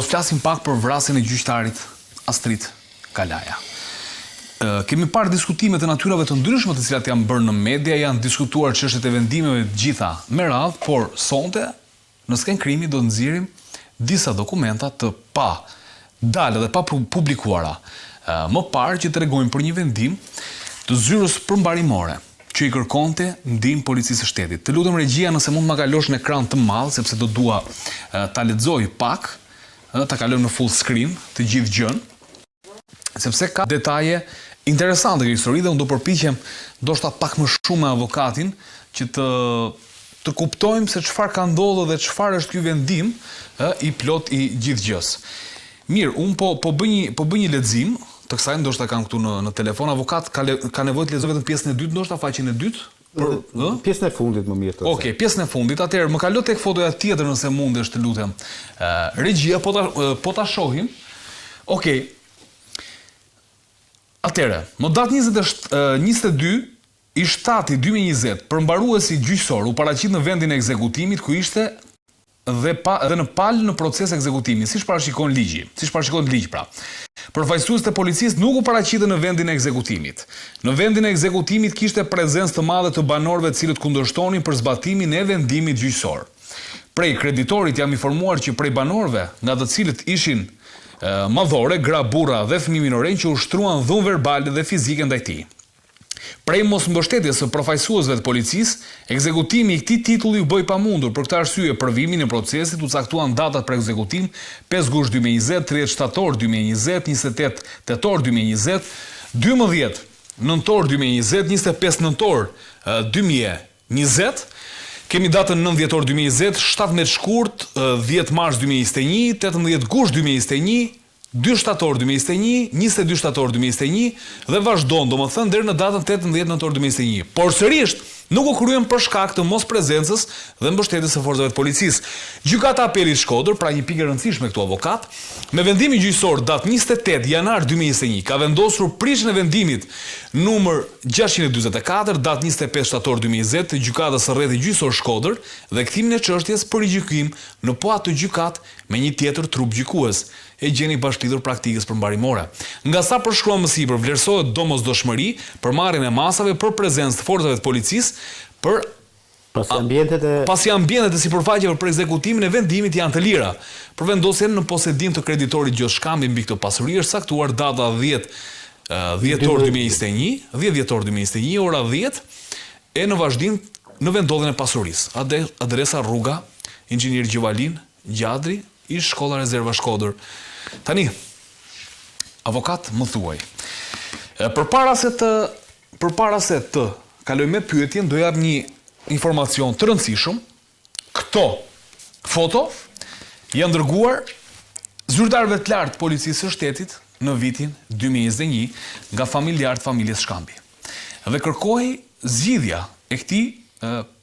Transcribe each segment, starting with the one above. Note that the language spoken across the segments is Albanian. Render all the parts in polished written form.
Do të flasim pak për vrasjen e gjyqtarit Astrid Kalaja. Kemi parë diskutime të natyrave të ndryshme të cilat janë bërë në media, janë diskutuar çështjet e vendimeve të gjitha me radhë, por sonte në skenë krimi do të nxjerrim disa dokumenta të pa dalë dhe pa publikuara. Më parë që tregojnë për një vendim të zyrës përmbarimore që i kërkonte ndihmë policisë së shtetit. Të lutem regjia nëse mund ma kalosh në ekran të madh sepse do dua ta lexoj pak, ta kalojmë në full screen të gjithë gjën, sepse ka detaje interesante kjo histori dhe unë do përpiqem ndoshta pak më shumë me avokatin që të kuptojmë se çfarë ka ndodhur dhe çfarë është ky vendim i plot i gjithë gjës. Mirë, unë po bëj një lexim të kësaj, ndoshta kanë këtu në telefon, avokat ka nevojë të lexojë vetëm pjesën e dytë, ndoshta faqen e dytë. Pjesën e fundit më mirë. Okej, pjesën e fundit. Atëherë më kalo tek fotoja tjetër nëse mundesh, të lutem. Regjia po ta shohim. Okej. Atëherë, më datë 22 i 7/2020, përmbaruesi gjyqësor u paraqit në vendin e ekzekutimit ku ishte dhe në palë në proces ekzekutimi, siç parashikon ligji, pra. Përfaqësues të policisë nuk u paraqitën në vendin e ekzekutimit. Në vendin e ekzekutimit kishte prezencë të madhe të banorëve të cilët kundërshtonin për zbatimin e vendimit gjyqësor. Prej kreditorit jam informuar që prej banorëve, nga të cilët ishin madhore, gra, burra dhe fëmijë minorenj që ushtruan dhunë verbale dhe fizike ndaj tij. Prej mosmbështetjes së përfaqësuesve të policisë, ekzekutimi i këtij titulli u bë i pamundur. Për këtë arsye, përvimin e procesit u caktuan datat për ekzekutim 5 gusht 2020, 30 shtator 2020, 28 tetor 2020, 12 nëntor 2020, 25 nëntor 2020, kemi datën 9 dhjetor 2020, 17 shkurt 10 mars 2021, 18 gusht 2021, 2 shtator 2021, 22 shtator 2021 dhe vazhdon domethënë deri në datën 18 nëntor 2021. Por sërish nuk u kryen për shkak të mosprezencës dhe mbështetjes së forcave të policisë. Gjykata e Apelit Shkodër, pra një pikë e rëndësishme këtu avokat, me vendimin gjyqësor datë 28 janar 2021 ka vendosur prishjen e vendimit numër 644 datë 25 shtator 2020 të gjykatës së rrethit gjyqësor Shkodër dhe kthimin e çështjes për rigjykim në po atë gjykat me një tjetër trup gjykues. E gjeni bashkëlidhur praktikës përmbarimore. Nga sa përshkruan më sipër, vlerësohet domosdoshmëri për marrjen e masave për prezencë të forcave të policisë për pasi ambientet e sipërfaqeve për ekzekutimin e vendimit janë të lira. Për vendosjen në posedim të kreditorit Gjosh Shkambi mbi këtë pasuri është saktuar data 10 dhjetor 2021, 10 dhjetor 2021, ora 10 e në vazhdim në vendodhjen e pasurisë. Adresa rruga Inxhinier Gjivalin Gjadri, ish shkolla rezerva Shkodër. Tani, avokat, më thuaj. Përpara se të kaloj me pyetjen, do jap një informacion të rëndësishëm. Këto foto janë dërguar zyrtarëve të lartë të policisë së shtetit në vitin 2021 nga familjarët familjes Shkambi. Dhe kërkoi zgjidhja e këtij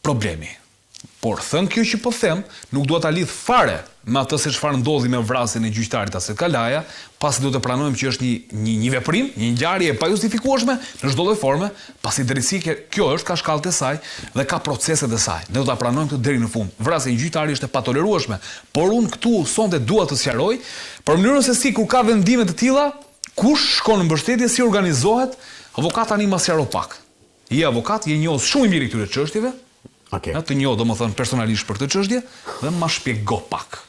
problemi. Por thënë kjo që po them, nuk dua ta lidh fare me atë se çfarë ndodhi me vrasjen e gjyqtarit Astrid Kalaja, pasi do të pranojmë që është një veprim, një ngjarje e pajustifikueshme në çdo lloj forme, pasi drejtësi kjo është ka shkallët e saj dhe ka proceset e saj. Ne do ta pranojmë këtë deri në fund. Vrasja e gjyqtarit është e patolerueshme, por unë këtu sonte dua të sqaroj për mënyrën se si kur ka vendime të tilla, kush shkon në mbështetje, si organizohet, avokat tani ma sqaro pak. Je avokat, je njohur shumë i mirë këtyre çështjeve. Të njohë domethënë personalisht për këtë çështje dhe ma shpjego pak.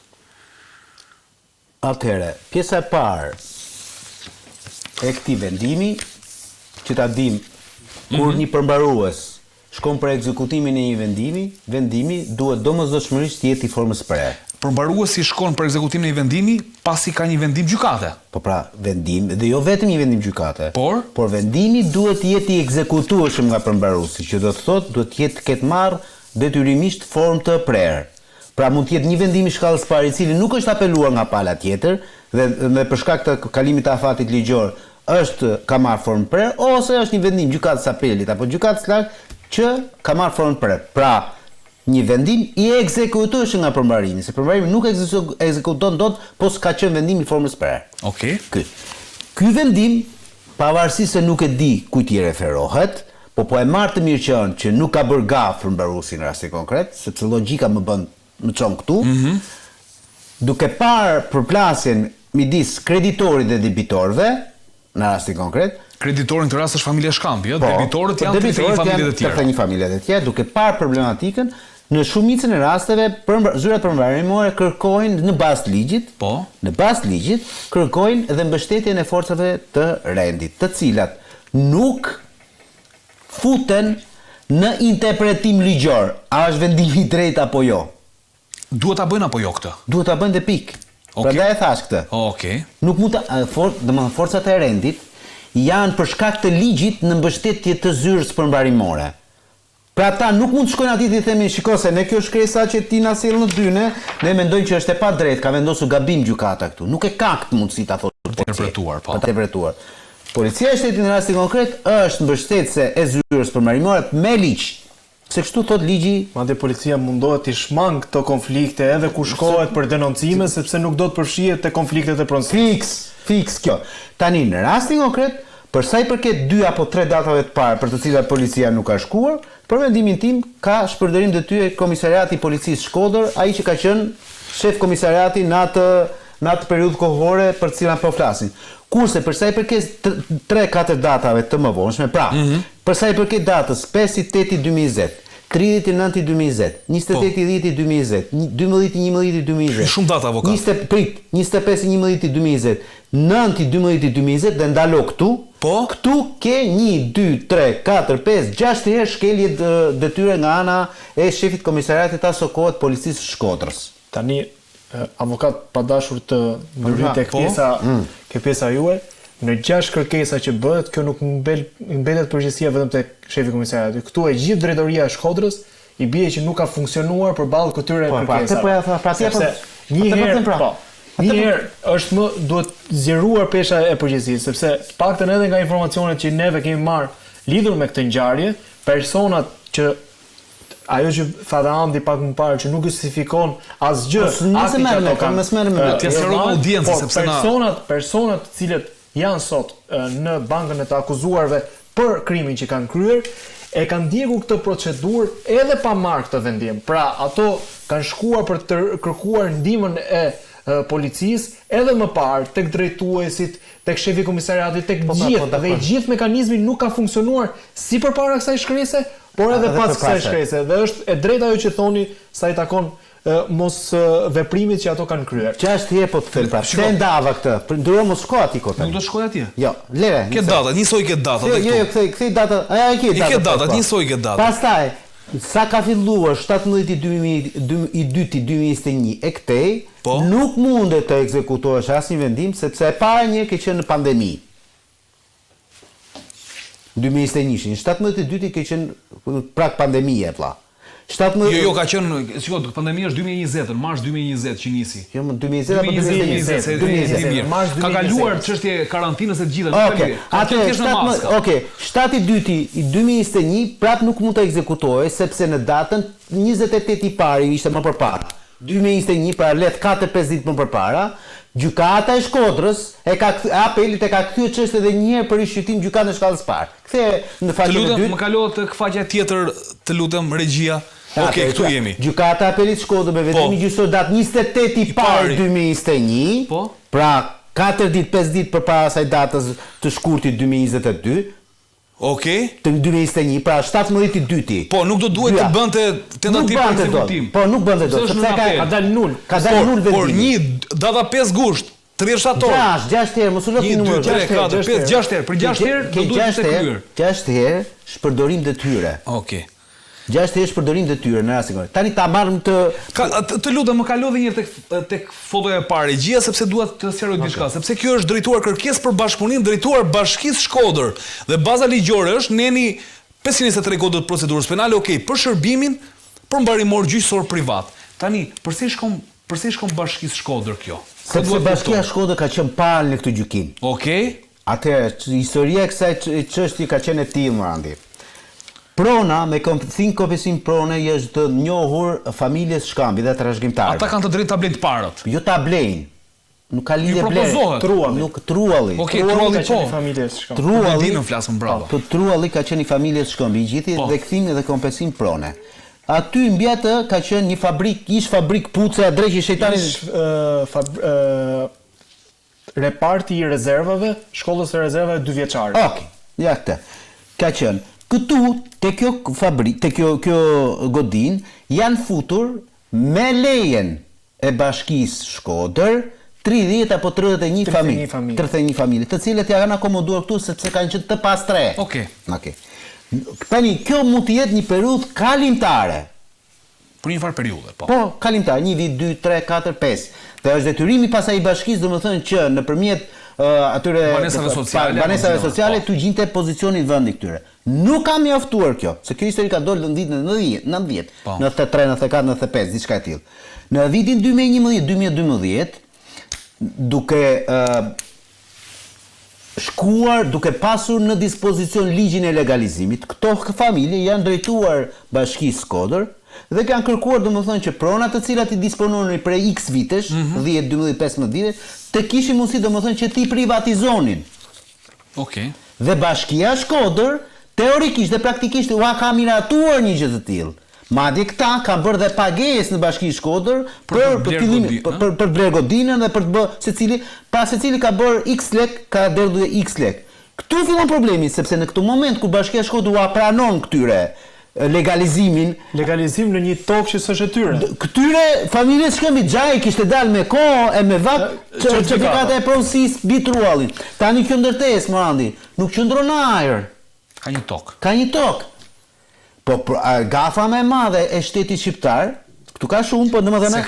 Atëherë, pjesa e parë e këtij vendimi, që ta dim kur një përmbarues shkon për ekzekutimin e një vendimi duhet domosdoshmërisht të jetë i formës prerë. Përmbaruesi shkon për ekzekutimin e një vendimi pasi ka një vendim gjykate. Po pra, vendim dhe jo vetëm një vendim gjykate. Por vendimi duhet të jetë i ekzekutueshëm nga përmbaruesi, që do të thotë duhet të ketë marrë detyrimisht formë të prerë. Pra mund të jetë një vendim i shkallës parë i cili nuk është apeluar nga pala tjetër dhe për shkak të kalimit të afatit ligjor ka marrë formë prerë, ose është një vendim gjykatës apelit apo gjykatës lartë që ka marrë formë prerë. Pra, një vendim i ekzekutueshëm nga përmbarimi, se përmbarimi nuk ekzekuton dot, po s'ka qenë vendim i formës prerë. Okej. Ky vendim, pavarësisht se nuk e di kujt i referohet, po e marr të mirë qenë që nuk ka bërë gafë përmbaruesi në rastin konkret, sepse logjika më çon këtu. duke parë përplasjen midis kreditorit dhe debitorëve, në rastin konkret. Kreditorin të rast është familja Shkampi, debitorët janë të një familje të tjera. Të një familje të tjera, duke parë problematikën, në shumicën e rasteve zyrat përmbarimore kërkojnë në bazë të ligjit, në bazë të ligjit kërkojnë dhe mbështetjen e forcave të rendit, të cilat nuk futen në interpretim ligjor, a është vendimi i drejtë apo jo. Duhet ta bëjnë apo jo këtë? Duhet ta bëjnë dhe pikë. Prandaj e thash këtë. Okej. Nuk mund domethënë forcat e rendit janë për shkak të ligjit në mbështetje të zyrës përmbarimore. Pra ata nuk mund të shkojnë atij dhe i themin, shiko se ne kjo shkresa që ti na sjell në dyne, ne mendojmë që është e padrejtë, ka vendosur gabim gjykata këtu. Nuk e ka këtë mundësi ta thotë të interpretuar, po. Të interpretuar. Policia e shtetit në rastin konkret është mbështetëse e zyrës përmbarimore me ligj. Se kështu thot ligji. Madje policia mundohet të shmang këto konflikte edhe ku shkohet për denoncime sepse nuk do të përfshihet te konfliktet e pronësimit. Fiks kjo. Tani në rastin konkret, për sa i përket 2 apo 3 datave të parë për të cilat policia nuk ka shkuar, për mendimin tim ka shpërdorim detyre Komisariati i Policisë Shkodër, ai që ka qenë shef komisariati në atë periudhë kohore për të cilën po flasim. Kurse për sa i përket 3-4 datave të mëvonshme, pra, për sa i përket datës 5/8/2020, 30/9/2020, 28/10/2020, 12/11/2020. Shumë data avokat. 25/11/2020, 9/12/2020 dhe ndalo këtu. Po. Këtu ke 1, 2, 3, 4, 5, 6 herë shkelje detyre nga ana e shefit komisariatit aso kohët policisë Shkodrës. Tani avokat pa dashur të ndërhyj ke pjesa juaj, në 6 kërkesa që bëhet, kjo nuk mbetet përgjegjësia vetëm tek shefi komisariatit. Këtu e gjithë drejtoria e Shkodrës i bie që nuk ka funksionuar përballë këtyre kërkesave. Një herë është më duhet zgjeruar pesha e përgjegjësisë, sepse paktën edhe nga informacionet që neve kemi marrë lidhur me këtë ngjarje, personat që ajo që tha Andi pak më parë që nuk justifikon asgjë, personat të cilët janë sot në bankën e të akuzuarve për krimin që kanë kryer, e kanë ndjekur këtë procedurë edhe pa marrë këtë vendim. Pra, ato kanë shkuar për të kërkuar ndihmën e policisë edhe më parë tek drejtuesit, tek shefi komisariatit, tek gjithë, dhe i gjithë mekanizmi nuk ka funksionuar si përpara kësaj shkrese, por edhe pas kësaj shkrese. Dhe është e drejtë ajo që thoni sa i takon mos veprimit që ato kanë kryer. 6 herë po të them pra. Se ndava këtë. Ndëror mos shko aty kot. Nuk do shkoj atje. Jo, lere. Ke data, njësoj ke data. Jo, kthej data. Ke data. Ke data, njësoj ke data. Pastaj sa ka filluar 17/2021 e këtej, nuk mundet të ekzekutohesh asnjë vendim sepse e para një ke qenë në pandemi. 2021, 17/2 ke qenë prak pandemie vlla. Jo, ka qenë, shikoj, pandemia është 2020, në mars 2020 që nisi. Jo, më 2020 apo 2020? Ka kaluar çështje karantinës e të gjitha. Okej, atë 7/2/2021 prap nuk mund të ekzekutohej sepse në datën 28 i pari ishte më përpara. 2021 pra let 4-5 ditë më përpara, gjykata e Shkodrës apelit e ka kthyer çështën edhe një herë për rishqyrtim gjykatën e shkallës parë. Kthehej në faqen e dytë. Më kalohet tek faqja tjetër, të lutem regjia. Okej, këtu jemi. Gjykata e apelit Shkodrës me vendimin gjyqësor datë 28 i parë 2021. Po. Pra 4 ditë, 5 ditë përpara asaj datës të shkurtit 2022. Okej. Të 2021, pra 17/2. Po, nuk do duhet të bënte tentativë për ekzekutim. Po, nuk bënte dot, sepse ka dalë nul. Ka dalë nul vendimi. Por një data 5 gusht, 30 shtator. 6 herë, mos u lë numër. 1, 2, 3, 4, 5, 6 herë. Për 6 herë do duhet të kryer. 6 herë shpërdorim detyre. Okej. 6 herë shpërdorim detyre në rastin konkret. Tani ta marrim të lutem më kalo edhe një herë tek fotoja e parë gjia sepse dua të sqaroj diçka, sepse kjo është drejtuar kërkesë për bashkëpunim drejtuar Bashkisë Shkodër dhe baza ligjore është neni 523 kodit procedurës penale, okej, për shërbimin për mbarimor gjyqësor privat. Tani, përse i shkon Bashkisë Shkodër kjo? Sepse Bashkia Shkodër ka qenë parë në këtë gjykim. Okej. Atëherë, historia e kësaj çështje ka qenë e tillë, Andi. Prona me konfesim prone është të njohur familjes Shkambi dhe trashëgimtarëve. Ata kanë të drejtë ta blejnë parët. Jo ta blejnë. Nuk ka lidhje blejnë. Nuk trualli. Okej, trualli po. Familjes Shkambi. Trualli në flasëm bravo. Po trualli ka qenë i familjes Shkambi, gjithë dhe kthimi dhe konfesim prone. aty mbi atë ka qenë një ish fabrik puce drejt shejtanit. Reparti i rezervave, shkollës së rezervave 2 vjeçare. Okej, ja këtë. Ka qenë këtu te kjo fabrik, te kjo godin janë futur me lejen e Bashkisë Shkodër 30 apo 31 familje, 31 familje, të cilët ja kanë akomoduar këtu sepse kanë qenë të pastre. Okej. Tani kjo mund të jetë një periudhë kalimtare. Për një farë periudhe, po. Po, kalimtar, 1 vit, 2, 3, 4, 5. Dhe është detyrimi pasaj i bashkisë, domethënë që nëpërmjet atyre banesave sociale tu gjinte pozicionin vendi këtyre. Nuk ka mjaftuar kjo, se kjo histori ka dolë në vitin 90, 93, 94, 95, diçka e tillë. Në vitin 2011-2012, duke shkuar, duke pasur në dispozicion ligjin e legalizimit, këto familje janë drejtuar Bashkisë Shkodër dhe kanë kërkuar domethënë që pronat të cilat i dispononin prej X vitesh, 10, 12, 15 vite, të kishin mundësi domethënë që ti privatizonin. Okej. Dhe Bashkia Shkodër teorikisht dhe praktikisht u ka miratuar një gjë të tillë. Madje këta kanë bërë dhe pagesë në Bashkinë Shkodër për bler godinën dhe për të bërë secili ka bërë X lek, ka derdhur X lek. Këtu fillon problemi sepse në këtë moment kur Bashkia Shkodër u pranon këtyre legalizim në një tokë që s'është e tyre. Këtyre familjes Shkëmbi Xhaji kishte dalë me kohë e me vak certifikata e pronësisë bitruallin. Tani kjo ndërtesë Morandi nuk qëndron në ajër. Ka një tokë. Ka një tokë. Po gafa më e madhe e shtetit shqiptar, këtu ka shumë, po domethënë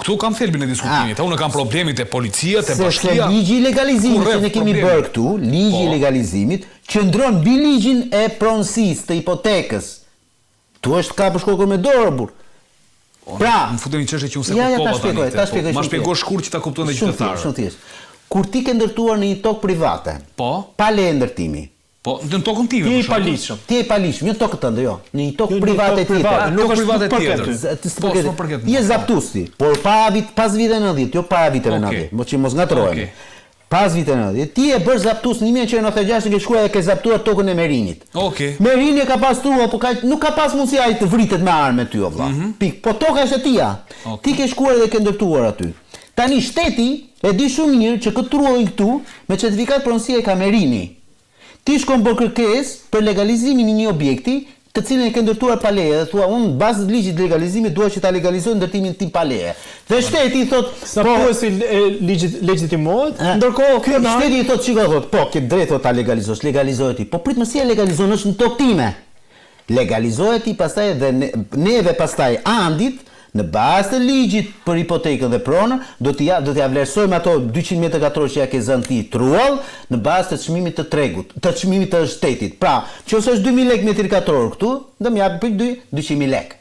këtu kam thelbin e diskutimit. Unë kam problemit e policia, te bashkia. Se ligji i legalizimit që ne kemi bërë këtu, ligji i legalizimit qëndron mbi ligjin e pronësisë të hipotekës. Tu është ka për shkokër me dorë, burr. Pra, më futemi çështje që unë se kuptova tani. Ma shpjegoj shkurt që ta kuptojnë dhe qytetarët. Shumë thjesht. Kur ti ke ndërtuar në një tokë private, pa leje ndërtimi. Po, në tokën time. Ti je i paligjshëm. Ti je i paligjshëm, jo tokën tënde, jo. Në një tokë private tjetër. Nuk është private tjetër. Je zaptues ti, por pas viteve 90, jo para viteve 90. Mos ngatrohemi. Pas viteve 90, ti e bërë zaptues në 1996 ke shkuar e ke zaptuar tokën e Merinit. Merini ka pastruar, po nuk ka pas mundësi ai të vritet me armë ty o vlla. Pik, po toka është e tia. Ti ke shkuar dhe ke ndërtuar aty. Tani shteti e di shumë mirë që këtë trullin këtu me certifikat pronësie ka Merini. Ti shkon bërë kërkesë për legalizimin e një objekti të cilën e ke ndërtuar pa leje dhe thua unë bazë të ligjit të legalizimit dua që ta legalizoj ndërtimin tim pa leje. Dhe shteti i thot saposi legjitimohet, ndërkohë ky shteti i thot shikoj po ke drejt ta legalizosh, legalizohet ti. Po prit më si e legalizon është në tokë time. Legalizohet ti pastaj dhe neve pastaj andit në bazë të ligjit për hipotekën dhe pronën do t'ja vlerësojmë ato 200 metra katror që ja ke zënë ti truall në bazë të çmimit të tregut, të çmimit të shtetit. Pra, nëse është 2000 lekë metri katror këtu, do më jap për 200.000 lekë.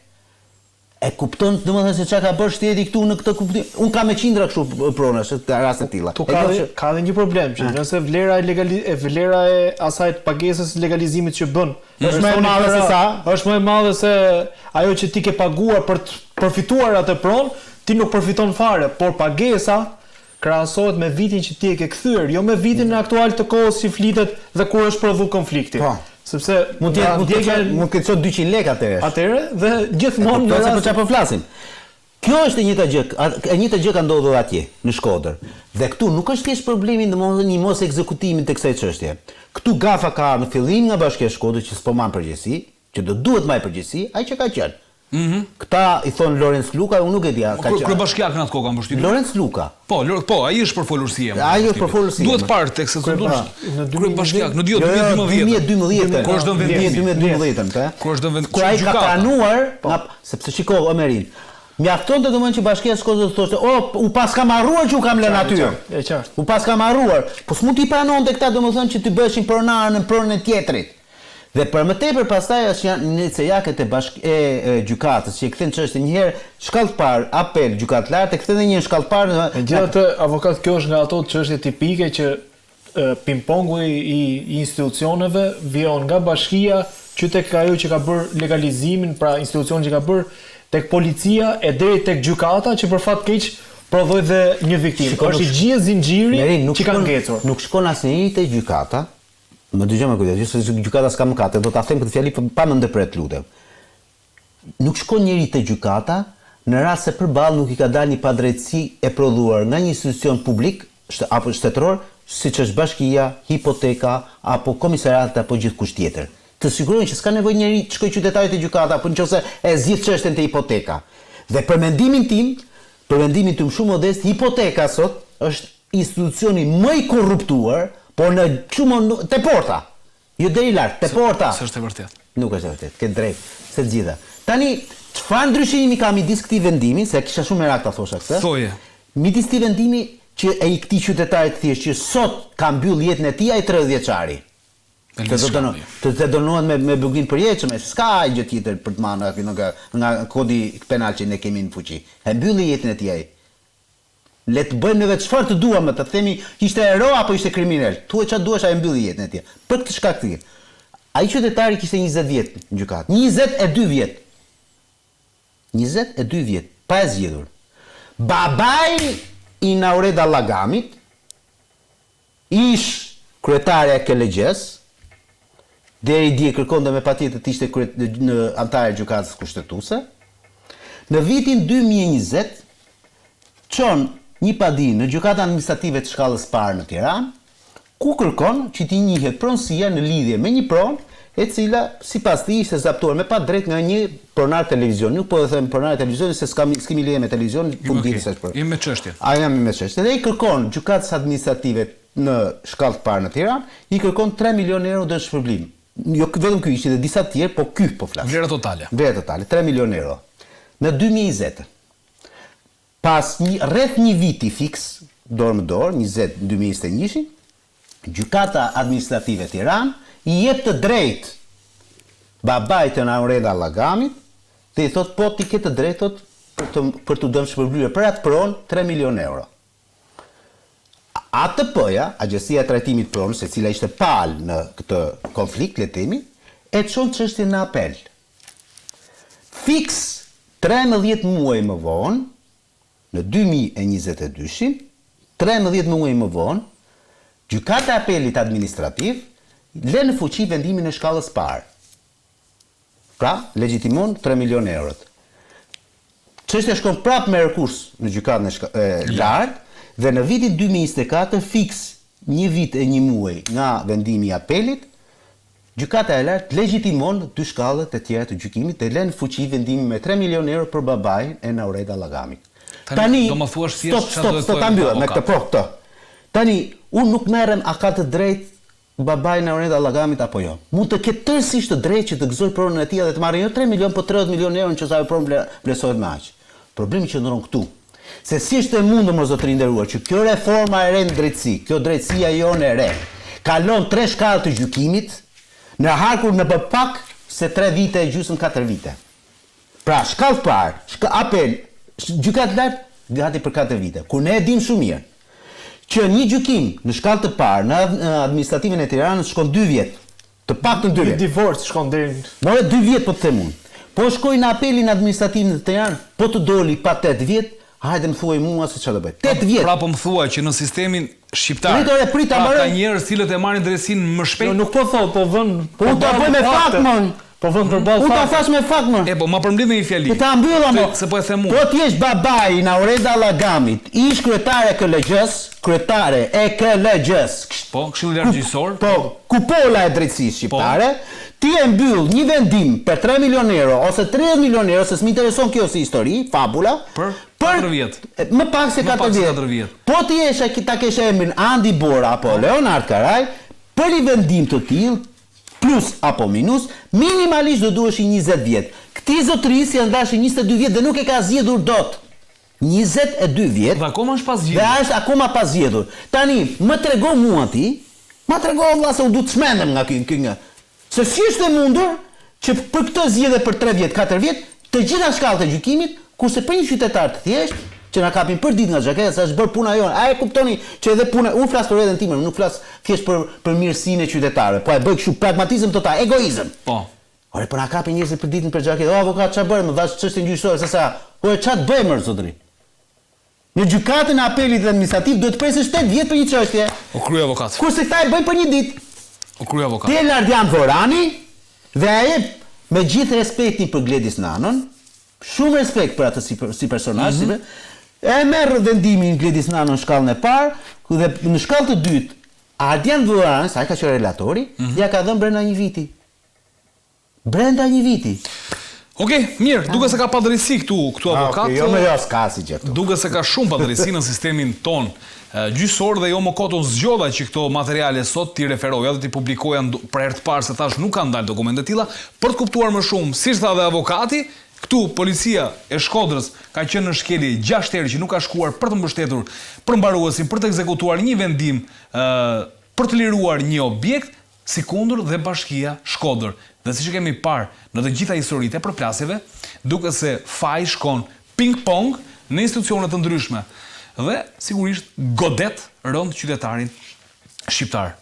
E kupton domethënë se çka ka bërë shteti këtu në këtë kuptim. Un kam me qindra kështu pronash në raste të tilla. Ka edhe një problem që nëse vlera e asaj pagesës legalizimit që bën është më e madhe se sa, është më e madhe se ajo që ti ke paguar për të përfituar atë pronë, ti nuk përfiton fare, por pagesa krahasohet me vitin që ti e ke kthyer, jo me vitin aktual të kohës që flitet dhe kur është prodhuar konflikti. Sepse mund të ketë 200 lekë atëherë. Atëherë dhe gjithmonë në rast për çfarë po flasim. Kjo është e njëjta gjë ka ndodhur atje në Shkodër. Dhe këtu nuk është thjesht problemi domosdoshmë një mos ekzekutimi të kësaj çështje. Këtu gafa ka në fillim nga Bashkia e Shkodrës që s'po marr përgjegjësi, që do duhet marrë përgjegjësi, ai që ka qenë. Këta i thon Lorenz Luka, unë nuk e di, ka qenë. Kryebashkiak në atë kohë kam përshtypjen. Lorenz Luka. Po, ai është për folurësi. Ai është për folurësi. Duhet parë tek se në kryebashkiak në 2012. Kur është dhënë vendimi 2012, Kur është dhënë vendimi. Kur ai ka planuar, sepse shikoj Omerin. Mjafton të domethënë që Bashkia e Shkodrës thoshte, u pas kam harruar që u kam lënë aty. E qartë. U pas kam harruar. Po s'mund t'i pranonte këta domethënë që ti bëheshin pronar në pronën e tjetrit. Dhe për më tepër pastaj është janë nicejakët e gjykatës që e kthen çështën një herë shkallë të parë, apel, gjykatë lartë, e kthen edhe një shkallë të parë. Megjithatë, avokat, kjo është nga ato çështje tipike që pingpongu i institucioneve vjen nga bashkia që tek ajo që ka bërë legalizimin, pra institucioni që ka bërë tek policia e deri tek gjykata që për fat keq prodhoi dhe një viktimë. Është i gjithë zinxhiri që ka ngecur. Nuk shkon asnjëri te gjykata. Më dëgjoj me kujdes, se gjykata s'ka mëkate, do ta them këtë fjali pa më ndërpret lutem. nuk shkon njëri te gjykata në rast se përballë nuk i ka dalë një padrejtësi e prodhuar nga një institucion publik apo shtetëror, siç është bashkia, hipoteka apo komisariati apo gjithkusht tjetër. Të sigurojnë që s'ka nevojë njëri të shkojë qytetari te gjykata apo nëse e zgjidh çështën te hipoteka. Dhe për mendimin tim shumë modest, hipoteka sot është institucioni më i korruptuar, por në shumë te porta. Jo deri lart, te porta. S'është e vërtetë. Nuk është e vërtetë, ke drejt, se të gjitha. Tani, çfarë ndryshimi ka midis këtij vendimi, se kisha shumë merak ta thosha këtë. Thoje. Midis këtij vendimi që e i këtij qytetarit thjesht që sot ka mbyll jetën e tij ai 30 vjeçari. Të dënohet me burgim përjetshëm, s'ka gjë tjetër për të marrë nga kodi penal që ne kemi në fuqi. E mbylli jetën e tij ai. Le të bëjmë neve çfarë të duam, të themi ishte hero apo ishte kriminal. Thuaj çfarë duash, ai mbylli jetën e tij. Për këtë shkak të ai qytetari kishte 20 vjet në gjykatë. 22 vjet. 22 vjet, pa e zgjedhur. Babai i Naureda Allagamit, ish kryetare e KLG-s, deri dje kërkonte me patjetër të ishte në antar e gjykatës kushtetuese. Në vitin 2020 çon një padi në gjykatën administrative të shkallës parë në Tiranë, ku kërkon që t'i njihet pronësia në lidhje me një pronë e cila sipas tij ishte zaptuar me pa drejt nga një pronar televizion. Nuk po e them pronar televizion se s'kemi lidhje me televizion, po di se është. Jam me çështje. Jam me çështje. Dhe i kërkon gjykatës administrative në shkallë të parë në Tiranë, i kërkon 3 milionë euro dëshpërblim. Jo vetëm ky ishte, dhe disa të tjerë, po ky po flas. Vlera totale. Vlera totale, 3 milionë euro. Në 2020, pas rreth një viti fiks, dorë më dorë, 2021, gjykata administrative Tiranë i jep të drejt babait të Naureda Allagamit, dhe i thot po ti ke të drejtot për të dëmë shpërblyer për atë pronë 3 milionë euro. ATP-ja, Agjencia e Trajtimit Pronës, e cila ishte palë në këtë konflikt, le themi, e çon çështjen në apel. Fiks 13 muaj më vonë, në 2022, 13 muaj më vonë, gjykata e apelit administrativ lë në fuqi vendimin e shkallës parë. Pra, legjitimon 3 milionë eurot. Çështja shkon prapë me rekurs në gjykatën e lartë, dhe në vitin 2024 fiks një vit e një muaj nga vendimi i apelit, gjykata e lartë legjitimon dy shkallët e tjera të gjykimit dhe lën në fuqi vendimin me 3 milionë euro për babain e Naureda Allagamit. Tani do më thuash thjesht çfarë do të ta mbyll me këtë këtë. Tani unë nuk merrem a ka të drejtë babai Naureda Allagamit apo jo. Mund të ketë tërësisht të drejtë që të gëzoj pronën e tij dhe të marrë jo 3 milionë, po 30 milionë euro që sa ajo pronë vlerësohet me aq. Problemi qëndron këtu. Se si është e mundur më zotëri nderuar që kjo reforma e re në drejtësi, kjo drejtësia jonë e re, kalon 3 shkallë të gjykimit, në harkur në pak se 3 vite e gjysmë 4 vite. Pra, shkallë parë, apel, gjykatë lartë, gati për 4 vite. Kur ne e dim shumë mirë që një gjykim në shkallë të parë në administrativën e Tiranës shkon 2 vjet. Të paktën 2 vjet. Një divorc shkon deri. More 2 vjet po të them unë. Po shkoj në apelin administrativ në Tiranë, po të doli pa 8 vjet. Hajde më thuaj mua se çfarë do bëj. 8 vjet. Pra po më thuaj që në sistemin shqiptar ka njerëz cilët e marrin drejtsinë më shpejt. Jo, nuk po thot, po vën. Po u ta bëj me fakt më. Po vën përballë. U ta thash me fakt më. E po ma përmbledh me një fjali. Ta mbylla më. Se po e them unë. Po ti je babai i Naureda Allagamit, ish kryetare e KLG-s, Po, Këshilli Largjësor. Po, kupola e drejtësisë shqiptare. Ti e mbyll një vendim për 3 milionë euro ose 30 milionë euro, se s'më intereson kjo si histori, fabula, për 4 vjet. Më pak se 4 vjet. Po ti ta kesh emrin Andi Bora apo Leonard Karaj, për një vendim të tillë, plus apo minus, minimalisht do duhesh 20 vjet. Këti zotëris janë dashur 22 vjet dhe nuk e ka zgjedhur dot. 22 vjet. Dhe akoma është pas zgjedhur. Dhe është akoma pas zgjedhur. Tani, më trego mua ti, valla se u du të shmendem nga kjo. Se si është e mundur që për këtë zgjedhje për 3 vjet, 4 vjet, të gjitha shkallët e gjykimit, kurse për një qytetar të thjesht, që na kapin për ditë nga xhaketa, sa është bërë puna jonë. A e kuptoni që edhe puna, unë flas për veten time, nuk flas thjesht për mirësinë e qytetarëve, po e bëj kështu pragmatizëm total, egoizëm. Po. Ore, po na kapin njerëzit për ditën për xhaketa. O avokat, ç'a bëjmë? Dash çështën gjyqësore, se sa. Po ç'a të bëjmë zotëri? Në gjykatën e apelit administrativ duhet të presësh 8 vjet për një çështje. O kryej avokat. Kurse këta e bëjnë për një ditë. O kryej avokat. Ti Lardian Vorani dhe ai me gjithë respektin për Gledis Nanon, shumë respekt për atë si personazh, e merr vendimin Gledis Nanon në shkallën e parë, dhe në shkallën të dytë, Ardian Vuran, sa ai ka qenë relatori, ja ka dhënë brenda një viti. Brenda një viti. Okej, mirë, duke se ka padrejsi këtu avokat. Jo më jas ka si gjë këtu. Duke se ka shumë padrejsi në sistemin ton gjyqësor dhe jo më koton zgjodha që këto materiale sot ti referoja dhe ti publikoja për herë të parë se tash nuk kanë dalë dokumente të tilla, për të kuptuar më shumë, siç tha dhe avokati, këtu policia e Shkodrës ka qenë në shkelje 6 herë që nuk ka shkuar për të mbështetur përmbaruesin për të ekzekutuar një vendim për të liruar një objekt, si kundër dhe Bashkia Shkodër. Dhe siç e kemi parë në të gjitha historitë e përplasjeve, duke se faji shkon ping-pong në institucione të ndryshme dhe sigurisht godet rënd qytetarin shqiptar.